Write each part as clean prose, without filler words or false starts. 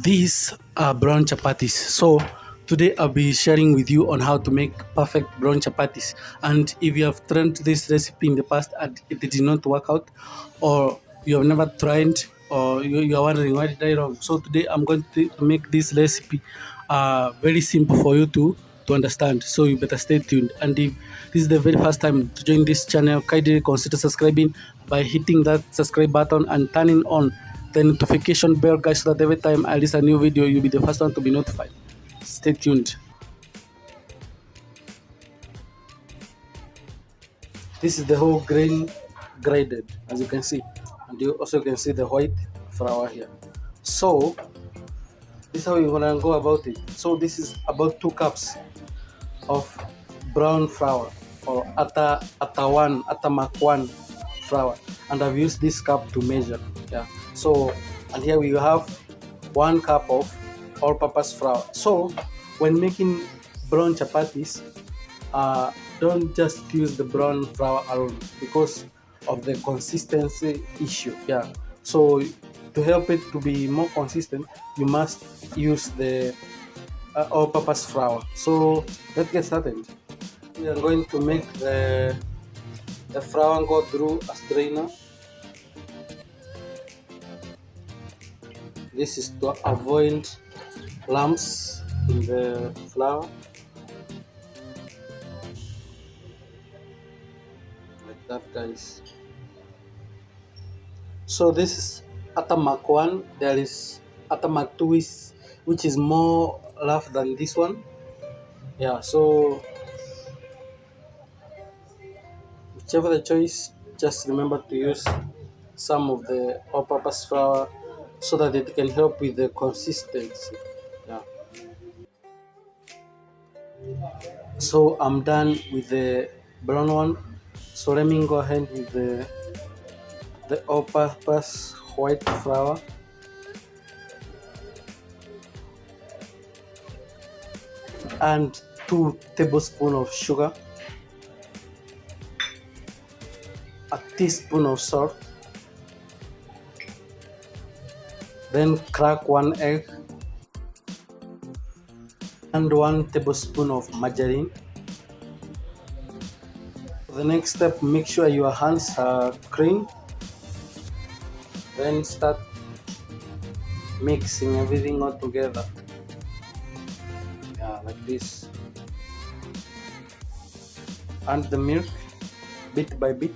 These are brown chapatis. So today I'll be sharing with you on how to make perfect brown chapatis. And if you have tried this recipe in the past and it did not work out, or you have never tried, or you are wondering why did I wrong, so today I'm going to make this recipe very simple for you to understand. So you better stay tuned. And if this is the very first time to join this channel, kindly consider subscribing by hitting that subscribe button and turning on the notification bell, guys, so that every time I release a new video, you'll be the first one to be notified. Stay tuned. This is the whole grain graded, as you can see, and you also can see the white flour here. So this is how you're gonna go about it. So this is about 2 cups of brown flour, or Atamak1 flour, and I've used this cup to measure. Yeah. So, and here we have 1 cup of all-purpose flour. So when making brown chapatis, don't just use the brown flour alone because of the consistency issue. Yeah. So to help it to be more consistent, you must use the all-purpose flour. So let's get started. We are going to make the flour go through a strainer. This is to avoid lumps in the flour, like that, guys. So this is Atamak1. There is Atamak2, which is more rough than this one. Yeah, so whichever the choice, just remember to use some of the all-purpose flour so that it can help with the consistency. Yeah. So I'm done with the brown one. So let me go ahead with the all-purpose white flour. And 2 tablespoons of sugar, a teaspoon of salt, then crack 1 egg, and 1 tablespoon of margarine. The next step, make sure your hands are clean. Then start mixing everything all together. Yeah, like this. And the milk bit by bit.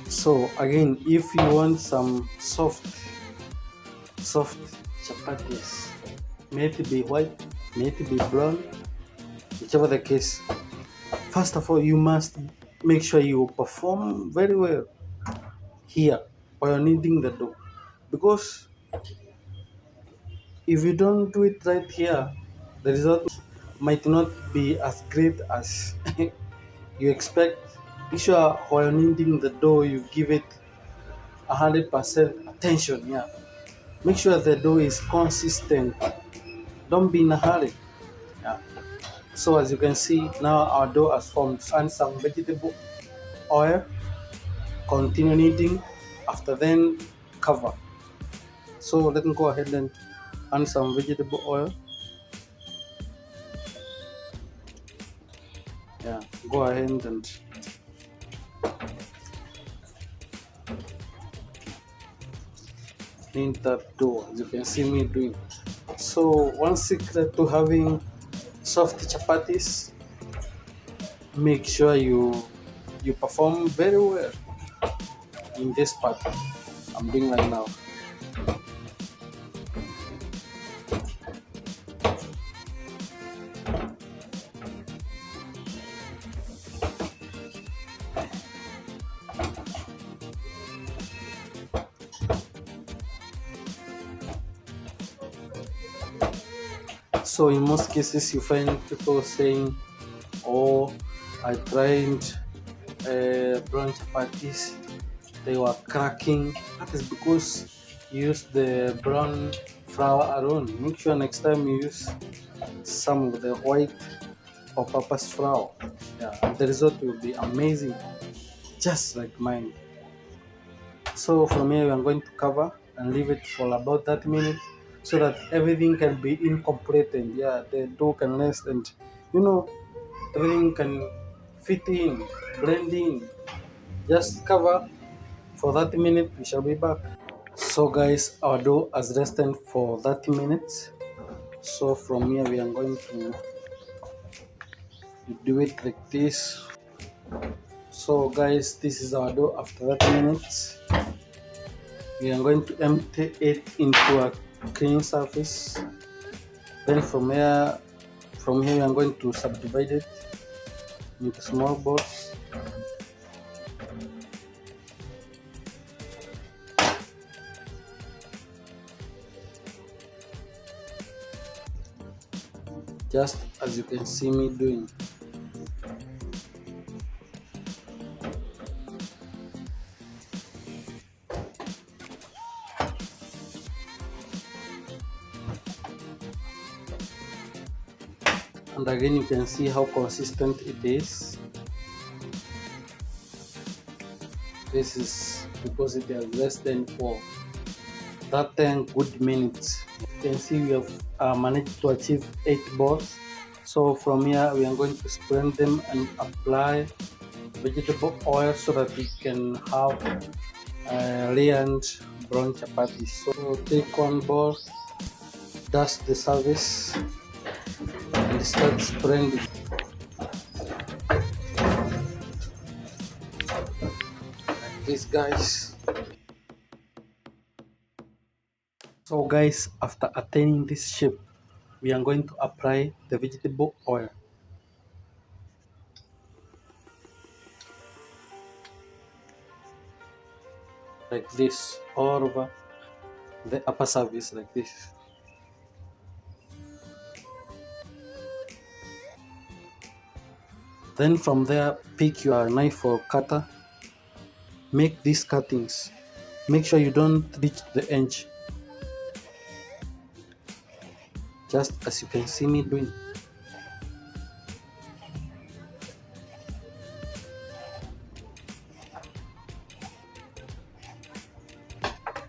So again, if you want some soft chapatis, may it be white, may it be brown, whichever the case, first of all you must make sure you perform very well here while kneading the dough, because if you don't do it right here, the result might not be as great as you expect. Be sure while kneading the dough you give it 100% attention. Yeah, make sure the dough is consistent, don't be in a hurry. Yeah. So as you can see, now our dough has formed, and some vegetable oil. Continue kneading, after then cover. So let me go ahead and add some vegetable oil. Yeah, go ahead and knead that dough, as you can see me doing. So one secret to having soft chapatis, make sure you perform very well in this part I'm doing right now. So in most cases you find people saying, oh, I tried brown chapatis, they were cracking. That is because use the brown flour alone. Make sure next time you use some of the white all-purpose flour. Yeah, and the result will be amazing, just like mine. So from here, I'm going to cover and leave it for about 30 minutes so that everything can be incorporated. Yeah, the dough can rest and you know everything can fit in, blend in. Just cover for 30 minutes. We shall be back. So guys, our dough has rested for 30 minutes. So from here, we are going to do it like this. So guys, this is our dough after 30 minutes. We are going to empty it into a clean surface. Then from here we are going to subdivide it into small balls. Just as you can see me doing. And again, you can see how consistent it is. This is because it has rested for that 10 good minutes. You can see we have managed to achieve 8 balls. So from here we are going to spread them and apply vegetable oil so that we can have layered brown chapatis. So take one ball, dust the surface and start spreading it like this, guys. So guys, after attaining this shape, we are going to apply the vegetable oil like this all over the upper surface like this. Then from there, pick your knife or cutter, make these cuttings. Make sure you don't reach the edge, just as you can see me doing.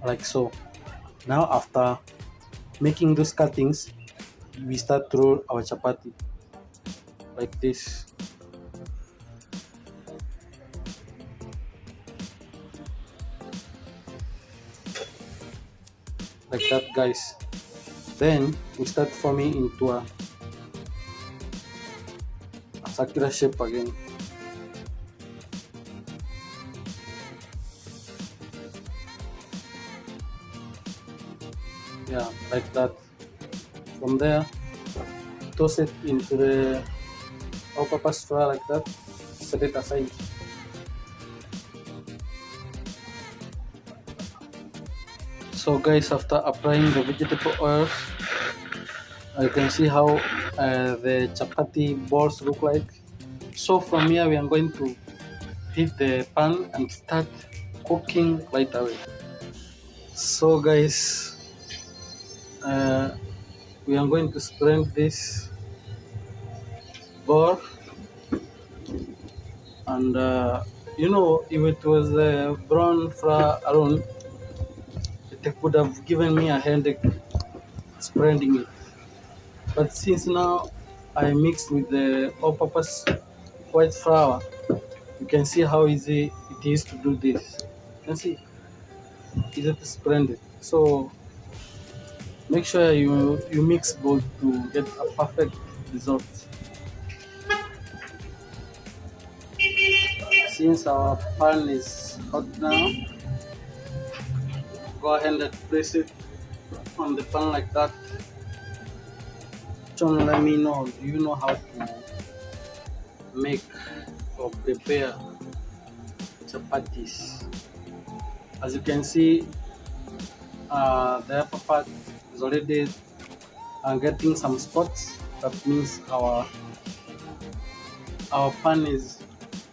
Like so. Now after making those cuttings, we start to roll our chapati like this. Like that, guys. Then we start forming into a circular shape again. Yeah, like that. From there, toss it into the all-purpose flour like that. Set it aside. So guys, after applying the vegetable oils, you can see how the chapati balls look like. So from here we are going to heat the pan and start cooking right away. So guys, we are going to spread this ball, and you know, if it was brown flour alone, it would have given me a headache spreading it. But since now I mixed with the all-purpose white flour, you can see how easy it is to do this. You can see, easy to spread it. So make sure you mix both to get a perfect result. Since our pan is hot now, go ahead and place it on the pan like that. John, let me know, do you know how to make or prepare chapatis? As you can see, the upper part is already getting some spots. That means our pan is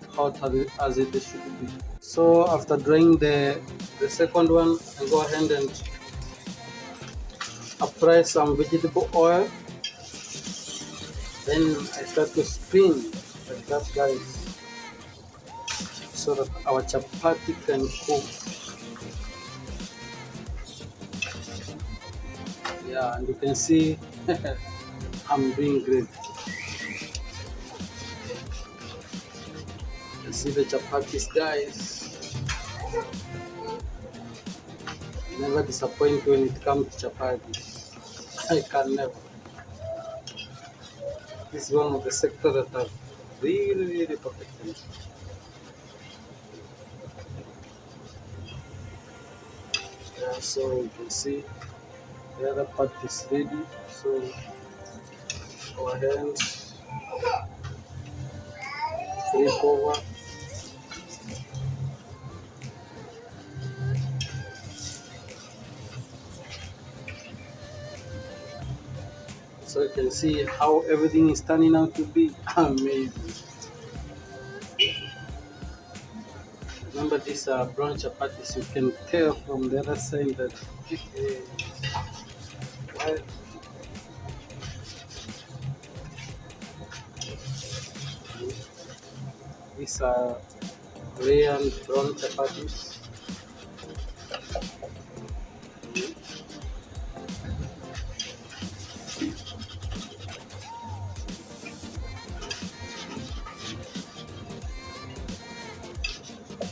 hot as it should be. So after drying the second one, I go ahead and apply some vegetable oil, then I start to spin like that, guys, so that our chapati can cook. Yeah, and you can see I'm doing great. You see the chapatis, guys. Never disappoint when it comes to chapatis. I can never. This is one of the sectors that are really, really perfect. Yeah, so you can see the other part is ready. So our hands flip over. So you can see how everything is turning out to be amazing. Remember these are brown chapatis. You can tell from the other side that well, these are rare and brown chapatis.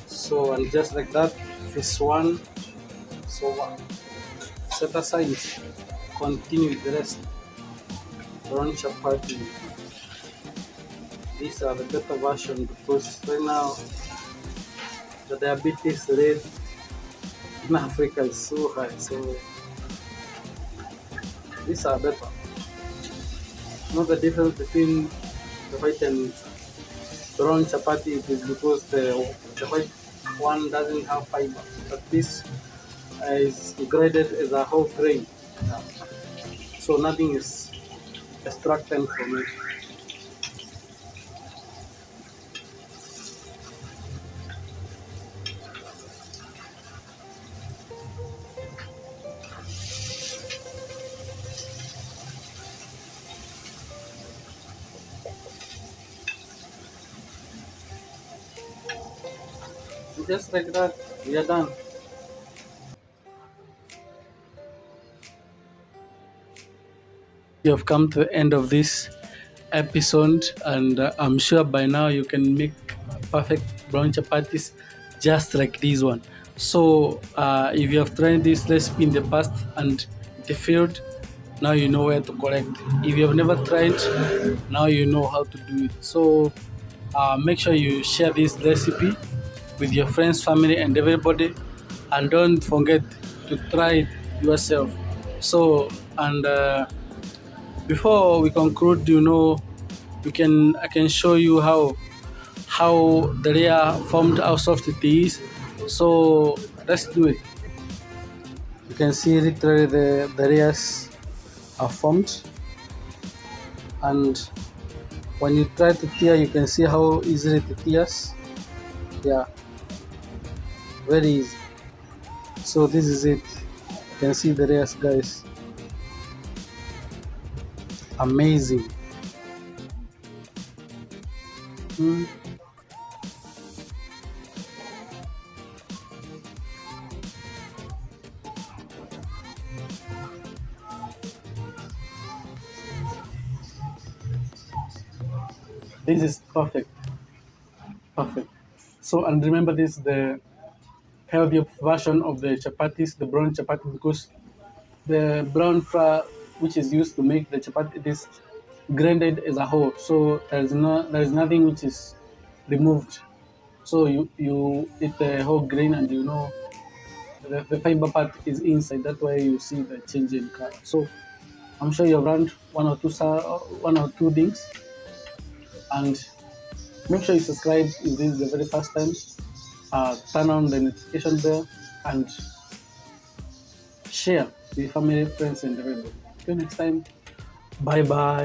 So and just like that, this one. So set aside. Continue with the rest. Brown chapati. These are the better version because right now the diabetes rate in Africa is so high. So these are better. Not the difference between the white and brown chapati is because the white one doesn't have fiber, but this is graded as a whole grain. Yeah. So nothing is extracted from it. Just like that, we are done. You have come to the end of this episode, and I'm sure by now you can make perfect brown chapatis just like this one. So, if you have tried this recipe in the past and it failed, now you know where to correct. If you have never tried, now you know how to do it. So, make sure you share this recipe with your friends, family, and everybody, and don't forget to try it yourself. So, and before we conclude, I can show you how the layer formed, how soft it is. So let's do it. You can see literally the layers are formed, and when you try to tear, you can see how easily it tears. Yeah, very easy. So this is it. You can see the layers, guys. Amazing. Mm. This is perfect. Perfect. So, and remember this, the healthier version of the chapatis, the brown chapati, because the brown flour which is used to make the chapati, it is grinded as a whole. So there is nothing which is removed. So you eat the whole grain, and the fiber part is inside. That's why you see the change in color. So I'm sure you've run one or two things, and make sure you subscribe if this is the very first time. Turn on the notification bell and share with family, friends, and everybody. Till next time, bye bye.